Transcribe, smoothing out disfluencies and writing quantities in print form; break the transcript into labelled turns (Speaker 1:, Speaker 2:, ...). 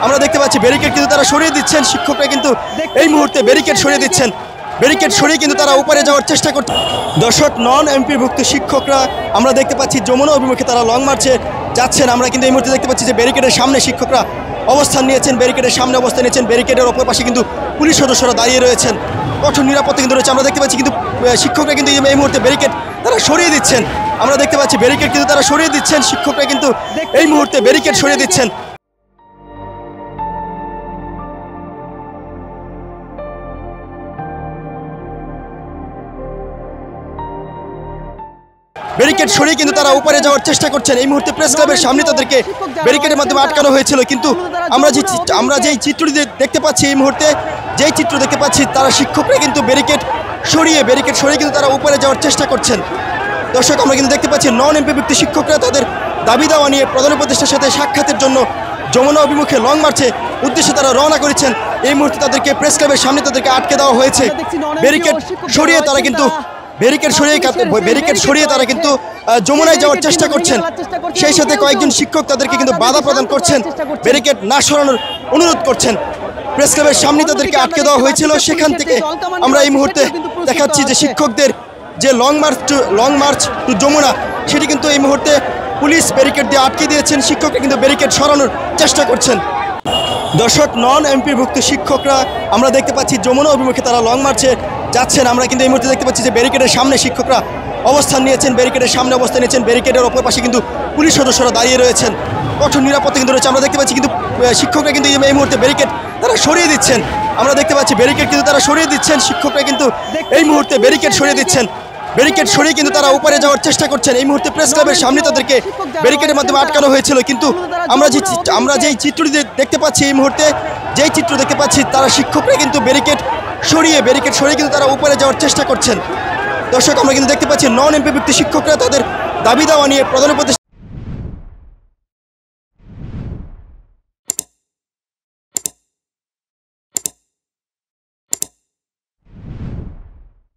Speaker 1: আমরা দেখতে পাচ্ছি ব্যারিকেড কিন্তু তারা সরিয়ে দিচ্ছেন, শিক্ষকরা কিন্তু এই মুহূর্তে ব্যারিকেড সরিয়ে দিচ্ছেন। ব্যারিকেড সরিয়ে কিন্তু তারা উপরে যাওয়ার চেষ্টা করছে। দর্শক, নন এমপিভুক্ত শিক্ষকরা আমরা দেখতে পাচ্ছি যমুনা অভিমুখে তারা লং মার্চে যাচ্ছেন। আমরা কিন্তু এই মুহূর্তে দেখতে পাচ্ছি যে ব্যারিকেডের সামনে শিক্ষকরা অবস্থান নিয়েছেন, ব্যারিকেডের সামনে অবস্থান নিয়েছেন। ব্যারিকেডের অপর পাশে কিন্তু পুলিশ সদস্যরা দাঁড়িয়ে রয়েছেন, কঠোর নিরাপত্তা কিন্তু রয়েছে। আমরা দেখতে পাচ্ছি কিন্তু শিক্ষকরা কিন্তু এই মুহূর্তে ব্যারিকেড তারা সরিয়ে দিচ্ছেন। আমরা দেখতে পাচ্ছি ব্যারিকেড কিন্তু তারা সরিয়ে দিচ্ছেন, শিক্ষকরা কিন্তু এই মুহূর্তে ব্যারিকেড সরিয়ে দিচ্ছেন। ব্যারিকেড সরিয়ে কিন্তু তারা উপরে যাওয়ার চেষ্টা করছেন। এই মুহূর্তে প্রেস ক্লাবের সামনে তাদেরকে ব্যারিকেডের মাধ্যমে আটকানো হয়েছিল, কিন্তু আমরা যেই চিত্রটি দেখতে পাচ্ছি, এই মুহূর্তে যেই চিত্র দেখতে পাচ্ছি, তারা শিক্ষকরা কিন্তু ব্যারিকেড সরিয়ে কিন্তু তারা উপরে যাওয়ার চেষ্টা করছেন। দর্শক, আমরা কিন্তু দেখতে পাচ্ছি নন এমপিভুক্ত শিক্ষকরা তাদের দাবি দাওয়া নিয়ে প্রধান উপদেষ্টার সাথে সাক্ষাতের জন্য যমুনা অভিমুখে লং মার্চে উদ্দেশ্যে তারা রওনা করেছেন। এই মুহূর্তে তাদেরকে প্রেস ক্লাবের সামনে তাদেরকে আটকে দেওয়া হয়েছে। ব্যারিকেড সরিয়ে তারা কিন্তু তারা কিন্তু যমুনায় যাওয়ার চেষ্টা করছেন। সেই সাথে কয়েকজন শিক্ষক তাদেরকে কিন্তু বাধা প্রদান করছেন, ব্যারিকেড না সরানোর অনুরোধ করছেন। প্রেস ক্লাবের সামনে তাদেরকে আটকে দেওয়া হয়েছিল। সেখান থেকে আমরা এই মুহূর্তে দেখাচ্ছি যে শিক্ষকদের যে লং মার্চ টু যমুনা, সেটি কিন্তু এই মুহূর্তে পুলিশ ব্যারিকেড দিয়ে আটকে দিয়েছেন। শিক্ষকরা কিন্তু ব্যারিকেড সরানোর চেষ্টা করছেন। দর্শক, নন এমপিভুক্ত শিক্ষকরা আমরা দেখতে পাচ্ছি যমুনা অভিমুখে তারা লং মার্চে যাচ্ছেন। আমরা কিন্তু এই মুহূর্তে দেখতে পাচ্ছি যে ব্যারিকেডের সামনে শিক্ষকরা অবস্থান নিয়েছেন, ব্যারিকেডের সামনে অবস্থান নিয়েছেন। ব্যারিকেডের অপর পাশে কিন্তু পুলিশ সদস্যরা দাঁড়িয়ে রয়েছেন, কঠোর নিরাপত্তা কিন্তু রয়েছে। আমরা দেখতে পাচ্ছি কিন্তু শিক্ষকরা কিন্তু এই মুহূর্তে ব্যারিকেড তারা সরিয়ে দিচ্ছেন। আমরা দেখতে পাচ্ছি ব্যারিকেড কিন্তু তারা সরিয়ে দিচ্ছেন, শিক্ষকরা কিন্তু এই মুহূর্তে ব্যারিকেড সরিয়ে দিচ্ছেন। ব্যারিকেড সরিয়ে কিন্তু তারা উপরে যাওয়ার চেষ্টা করছেন। এই মুহূর্তে প্রেস ক্লাবের সামনে তাদেরকে ব্যারিকেডের মাধ্যমে আটকানো হয়েছিল, কিন্তু আমরা যেই চিত্রটি দেখতে পাচ্ছি, এই মুহূর্তে যেই চিত্র দেখতে পাচ্ছি, তারা শিক্ষকরা কিন্তু ব্যারিকেড সরিয়ে কিন্তু তারা উপরে যাওয়ার চেষ্টা করছেন। দর্শক, আমরা কিন্তু দেখতে পাচ্ছি নন এমপিভুক্ত শিক্ষকরা তাদের দাবি দাওয়া নিয়ে প্রধান উপদেষ্টা